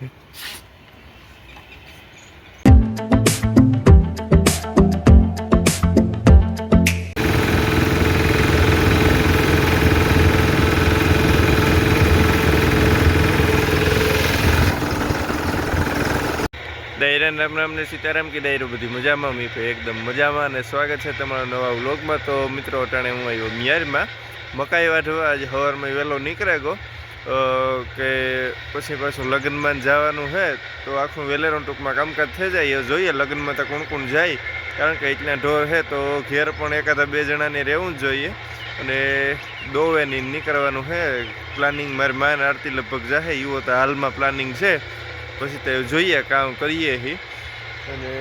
દૈરાન રામ રામ ને સીતારામ કે દાયરો બધી મજામાં મી એકદમ મજામાં અને સ્વાગત છે તમારા નવા વ્લોગમાં। તો મિત્રો અટાણે હું આવ્યો મિયારમાં મકાઈ વાઢવા। આજે સવારમાં વહેલો નીકળે ગયો કે પછી પાછું લગ્નમાં જવાનું છે તો આખું વેલેરું ટૂંકમાં કામકાજ થઈ જાય। જોઈએ લગ્નમાં તો કોણ કોણ જાય, કારણ કે એટલા ઢોર છે તો ઘેર પણ એકાદા બે જણાને રહેવું જ જોઈએ અને દોવેની નીકળવાનું છે। પ્લાનિંગ મારી માને આરતી લગભગ જાહે એવો તો હાલમાં પ્લાનિંગ છે, પછી તો જોઈએ કામ કરીએ હી। અને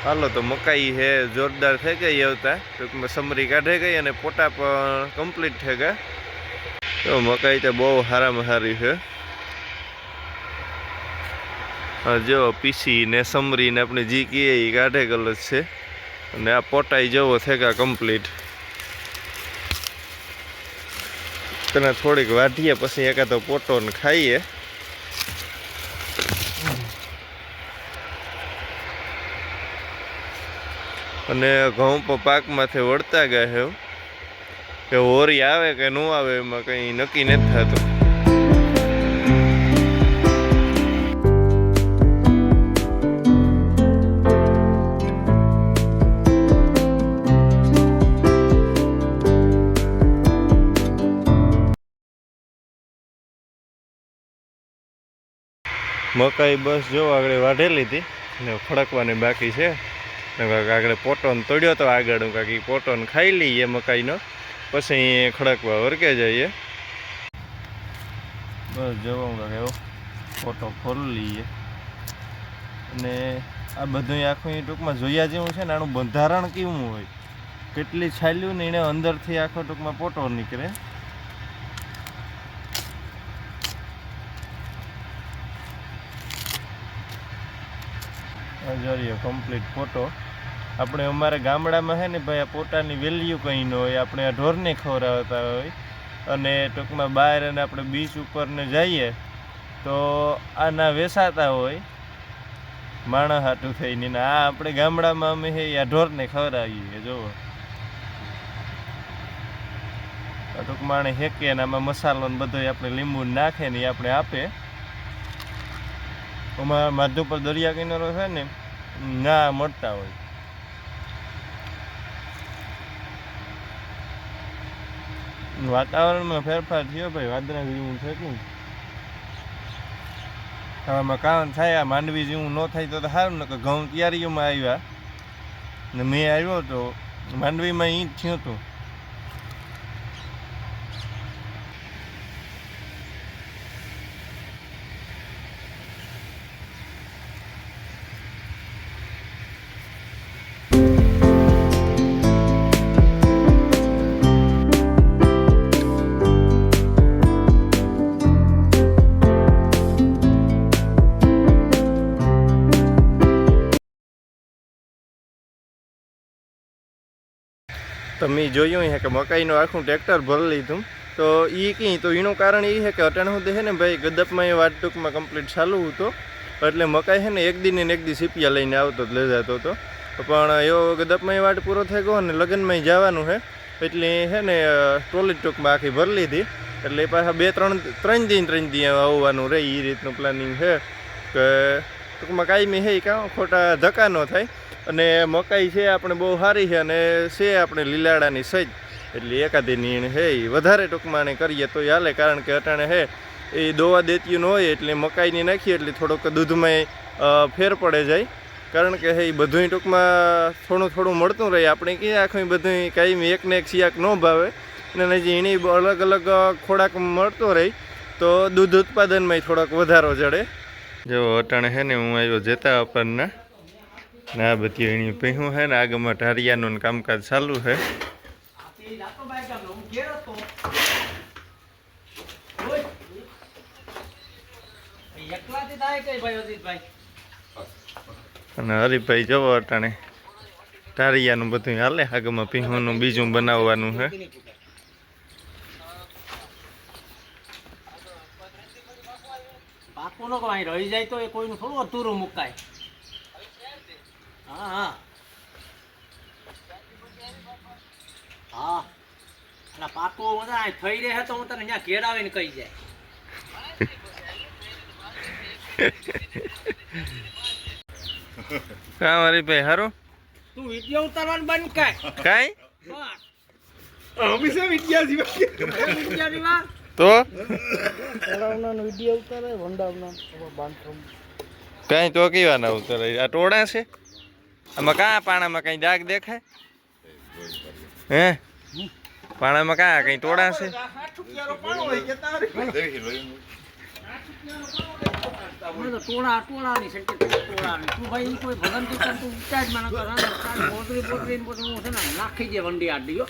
હાલો તો મકાઈ હે જોરદાર થઈ ગઈ આવતા, ટૂંકમાં સમરી કાઢે ગઈ અને પોટા પણ કમ્પ્લીટ થઈ ગયા। તો મકાઈ તો બહુ સારામાં સારી છે। જો પીસી ને સમરી ને આપણે જી કહીએ એ કાઢે ગલ જ છે અને આ પોટાઈ જેવો થઈ ગયા કમ્પ્લીટ। તને થોડીક વાઢીએ પછી એકાદો પોટો ને ખાઈએ। અને ઘઉં પણ પાકમાંથી વળતા ગયા છે કે હોરી આવે કે ન આવે એમાં કંઈ નક્કી નથી થતું। મકાઈ બસ જો આગળ વાઢી લીધી ને ખડકવાની બાકી છે। આગળ પોટોને તોડ્યો તો આગળ કાંકી પોટોને ખાઈ લઈએ મકાઈનો, પછી ખડકવા વર્ગે જઈએ। બસ જવું કાંક એવો પોટો ખોલી લઈએ અને આ બધું આખું ટૂંકમાં જોયા જેવું છે ને। આનું બંધારણ કેવું હોય, કેટલી છાલ્યું ને એને અંદરથી આખો ટૂંકમાં પોટો નીકળે। જોઈએ કમ્પ્લીટ પોટો। આપણે અમારા ગામડામાં છે ને ભાઈ આ પોતાની વેલ્યુ કંઈ ન હોય, આપણે આ ઢોરને ખવડાવતા હોય અને ટૂંકમાં બહાર અને આપણે બીચ ઉપર ને જઈએ તો આના વેચાતા હોય માણસ હાટું થઈને। આ આપણે ગામડામાં અમે આ ઢોરને ખવડાવીએ। જુઓ ટૂંકમાં આને હેકે ને આમાં મસાલો ને બધો આપણે લીંબુ નાખે ને એ આપણે આપે। અમારા માધુપર દરિયા કિનારો છે ને ના મળતા હોય। વાતાવરણમાં ફેરફાર થયો ભાઈ, વાદળા જેવું છે કે આમાં કામ થાય। આ માંડવી જેવું ન થાય તો સારું ને, કે ઘઉં તૈયારીઓમાં આવ્યા ને મેં આવ્યો તો માંડવીમાં ઈ જ થયું હતું। તમે જોયું છે કે મકાઈનું આખું ટ્રેક્ટર ભરી લીધું, તો એ કંઈ તો એનું કારણ એ છે કે અટાણે સુધી છે ને ભાઈ ગદપમાં એ વાટ ટૂંકમાં કમ્પ્લીટ ચાલુ હતો, એટલે મકાઈ છે ને એક દી ને એક દી સીપિયા લઈને આવતો જ લઈ જતો હતો। પણ એવો ગદપમાં એ વાટ પૂરો થઈ ગયો ને લગ્નમાં જવાનું છે એટલે છે ને ટ્રોલી ટૂંકમાં આખી ભરી લીધી। એટલે પાછા ત્રણ દી આવવાનું રહે એ રીતનું પ્લાનિંગ છે કે ટૂંકમાં કાયમી છે કાં ખોટા ધક્કા ન થાય। અને મકાઈ છે આપણે બહુ સારી છે અને છે આપણે લીલાડાની સજ, એટલે એકાદી નીણ છે એ વધારે ટૂંકમાં કરીએ તો હાલે, કારણ કે અટાણે છે એ દોવા દેતીયું ન હોય એટલે મકાઈની નાખીએ એટલે થોડોક દૂધમાં ફેર પડે જાય, કારણ કે એ બધું ટૂંકમાં થોડું થોડું મળતું રહે। આપણે ક્યાં આખું બધું કાંઈ એકને એક સિયાક ન ભાવે અને હજી એની અલગ અલગ ખોરાક મળતો રહે તો દૂધ ઉત્પાદનમાં થોડોક વધારો જડે। જો અટાણે છે ને હું આવ્યો જેતા અપરના ને આ બધી એની પહેલું છે ને આગળમાં ઢારિયાનું કામકાજ ચાલુ છે। અને હરીભાઈ જવો અટાણે ઢારિયાનું બધું હાલે, આગળમાં પીહુંનું બીજું બનાવવાનું છે। પાકો નો અહીં રહી જાય તો એ કોઈનું થોડું અધૂરું મુકાય. હા હા હા અને પાકો બધા થઈ રહે તો હું તને અહીંયા ઘેરાવીને કહી જાય. કા મારી ભાઈ હારો તું વિડીયો ઉતારવાનું બંધ કર. કાઈ બસ. હંમેશા વિદ્યા જીવા વિડીયો રીવા તો તળાવનો વિડીયો ઉતારે વંડાવનો બાંધકામ. કાઈ તો કેવાના ઉતરે આ ટોળા છે આમાં કા પાણામાં કઈ ડાઘ દેખાય હે પાણામાં કા કઈ ટોળા છે ટોળા ટોળાની છે ટોળાની તું ભાઈ કોઈ ભગન તું તું ઉતાર મને કર બોટરી બોટરી બધું હું છે ને નાખી દે વંડી આડીયો.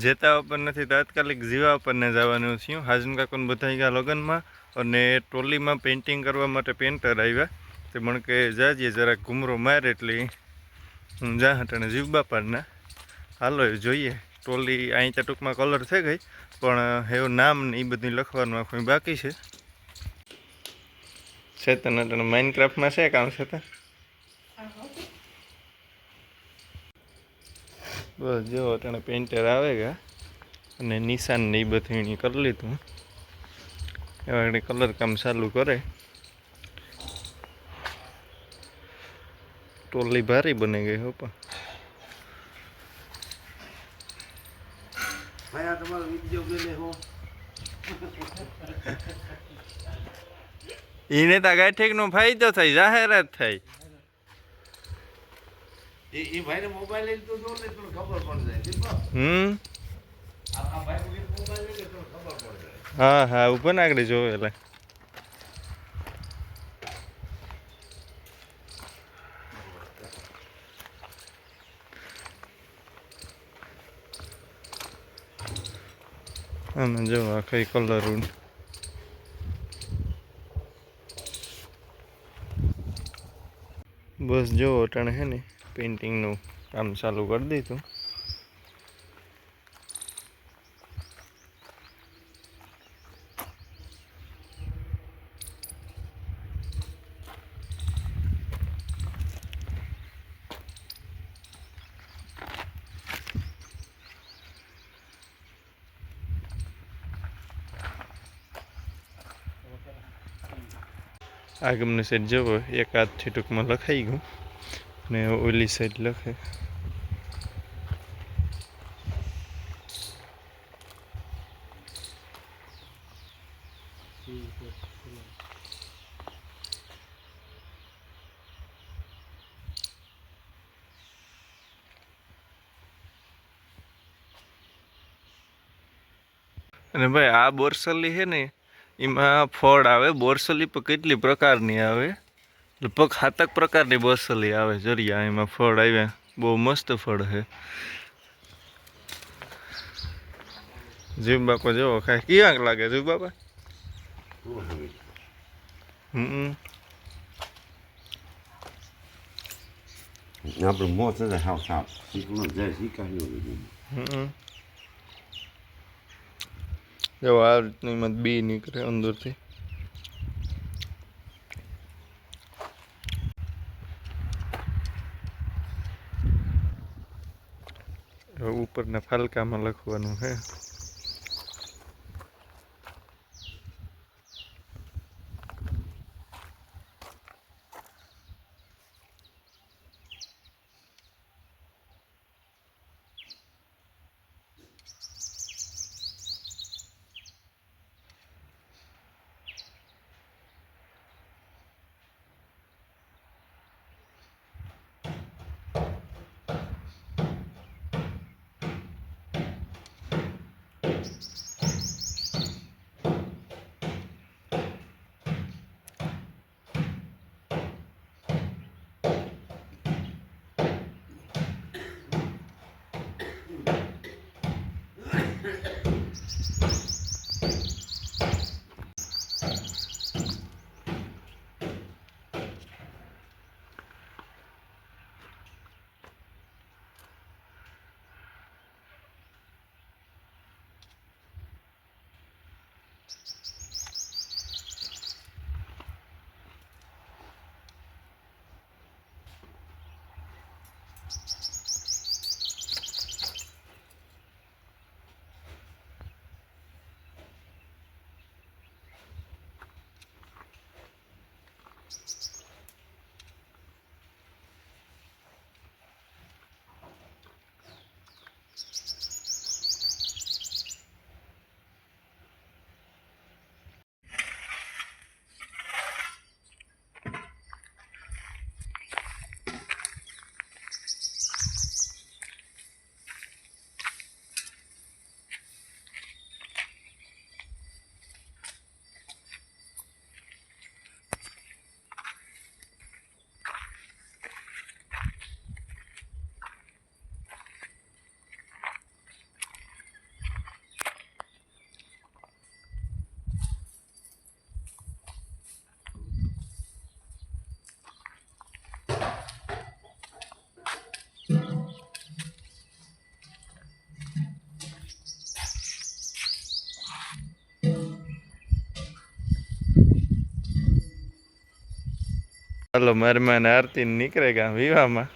જેતા ઉપર નથી તાત્કાલિક જીવા ઉપર ને જવાનું થયું. હાજન કાકોને બધા ગયા લગ્નમાં અને ટોલીમાં પેઇન્ટિંગ કરવા માટે પેન્ટર આવ્યા તે મને કે જાજે જરાક ઘૂમરો માર એટલે હું જા હટાણે જીવ બાપાના હાલો એ જોઈએ. ટોલી અહીં ત્યાં ટૂંકમાં કલર થઈ ગઈ પણ એવું નામ ને એ બધું લખવાનું આખું બાકી છે. ચેતન અટાણે માઇનક્રાફ્ટમાં છે કામ છે બસ જો અટાણે પેન્ટર આવે ગયા અને નિશાન ને એ બધું એની કરી લીધું. એવા કલર કામ ચાલુ કરે. ટોલી ભારી બની ગઈ હો પણ તમારો વિડીયો ગેલે હો એને તો ગાંઠીકનો ફાયદો થાય જાહેરાત થાય. એ ભાઈને મોબાઈલ લઈને તો જો ને તને ખબર પડી જાય. આ ભાઈ મોબાઈલ લઈને તને ખબર પડી જાય. હા હા ઉપર ને આગળ જોવે એટલે આમાં જો આ કઈ કલર બસ જો અટાણે હે ને પેઇન્ટિંગનું કામ ચાલુ કરી દીધું. આગમની સાઈડ જવો એક હાથથી ટૂંકમાં લખાઈ ગયું ને ઓલી સાઈડ લખે. અને ભાઈ આ બોરસલી છે ને એમાં ફળ આવે. બોરસલી પણ કેટલી પ્રકારની આવે લગભગ 7 પ્રકારની બોરસલી આવે. જરિયા એમાં ફળ આવ્યા બહુ મસ્ત ફળ છે. જીવ બાપા જેવો ખાય કેવાક લાગે જીવ બાપા. આપણે મોત છે હાવ સાપ શીખનો જાય શીખાયું. જો આ રીતની મત બી નીકળે અંદરથી. ઉપરના ફાલકામાં લખવાનું છે. ચાલો મારી માને આરતી નીકળે ગા વિવામાં